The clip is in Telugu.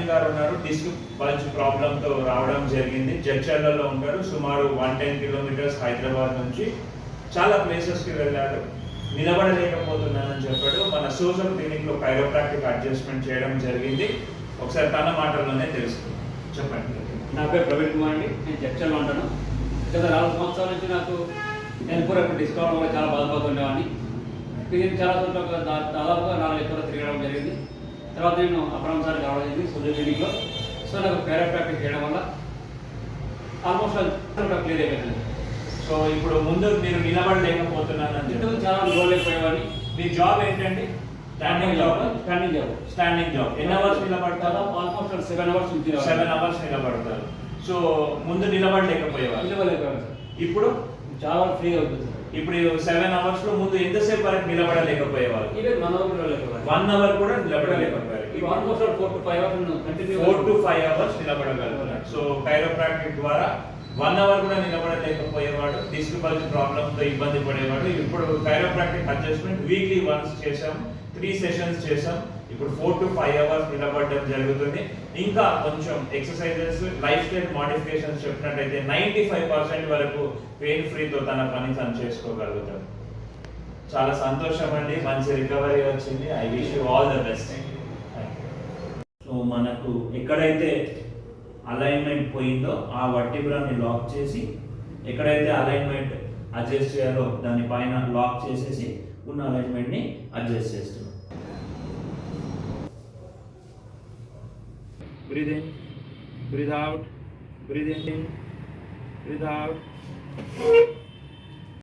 సునీల్ గారు ఉన్నారు. డిస్క్ బల్జ్ ప్రాబ్లంతో రావడం జరిగింది. జడ్చర్లలో ఉంటారు. సుమారు 110 కిలోమీటర్స్ హైదరాబాద్ నుంచి చాలా ప్లేసెస్కి వెళ్ళాడు. నిలబడలేకపోతున్నానని చెప్పాడు. మన సోషల్ క్లినిక్లో కైరోప్రాక్టిక్ అడ్జస్ట్మెంట్ చేయడం జరిగింది. ఒకసారి తన మాటల్లోనే తెలుసుకుందాం. చెప్పండి. నా పేరు ప్రవీణ్ కుమార్ అండి. నేను జడ్చర్లో ఉంటాను. గత 4 సంవత్సరాల నుంచి నాకు ఎన్పూర్ డిస్కౌంట్ వల్ల చాలా బాధపడుతుండేవాడిని. నేను చాలా చోట్ల దాదాపుగా 4 ఎకరాలు తిరగడం జరిగింది. తర్వాత నేను అప్రాంసారి రావడం జరిగింది సోషల్ క్లినిక్లో. సో నాకు కైరోప్రాక్టిక్ చేయడం వల్ల ఆల్మోస్ట్ క్లియర్ అయిపోయింది. సో ఇప్పుడు ముందు మీరు నిలబడలేకపోతున్నానని చెప్పి చాలా నిలబడలేకపోయేవాడిని. మీ జాబ్ ఏంటండి? Standing job. Standing job. ఎన్ని అవర్స్ నిలబడతారు? ఆల్మోస్ట్ 7 అవర్స్ నుంచి 7 అవర్స్ నిలబడతారు. సో ముందు నిలబడలేకపోయేవారు. ఇప్పుడు చాలా ఫ్రీగా అవుతుంది. ఇప్పుడు 7 అవర్స్ లో ముందు ఎంతసేపు వరకు నిలబడలేకపోయేవారు? 1 అవర్ కూడా నిలబడలేకపోయారు. Almost 4 to 5 hours continue 4 to 5 hours నిలబడగలుగుతారు. సో కైరోప్రాక్టిక్ ద్వారా 1 అవర్ కూడా నిలబడలేకపోయేవాడు. డిస్క్ బల్జ్ ప్రాబ్లంతో ఇబ్బంది పడేవాడు. ఇప్పుడు కైరోప్రాక్టిక్ అడ్జస్ట్మెంట్ వీక్లీ వన్స్ చేసాం. 3 సెషన్స్ చేసాం. ఇప్పుడు 4 to 5 అవర్స్ నిలబడడం జరుగుతుంది. ఇంకా కొంచెం ఎక్సర్సైజెస్, లైఫ్ స్టైల్ మోడిఫికేషన్స్ చెప్పినట్టయితే 95% వరకు పెయిన్ ఫ్రీతో తన పని తను చేసుకోగలుగుతాడు. చాలా సంతోషం అండి. మంచి రికవరీ వచ్చింది. I wish you all the best. So మనకు ఎక్కడైతే అలైన్మెంట్ పోయిందో ఆ వర్టిబ్రాని లాక్ చేసి, ఎక్కడైతే అలైన్మెంట్ అడ్జస్ట్ చేయాలో దాని పైన లాక్ చేసేసి ఉన్న అలైన్మెంట్ని అడ్జస్ట్ చేస్తున్నాం. Breathe in, breathe out, breathe in, breathe out.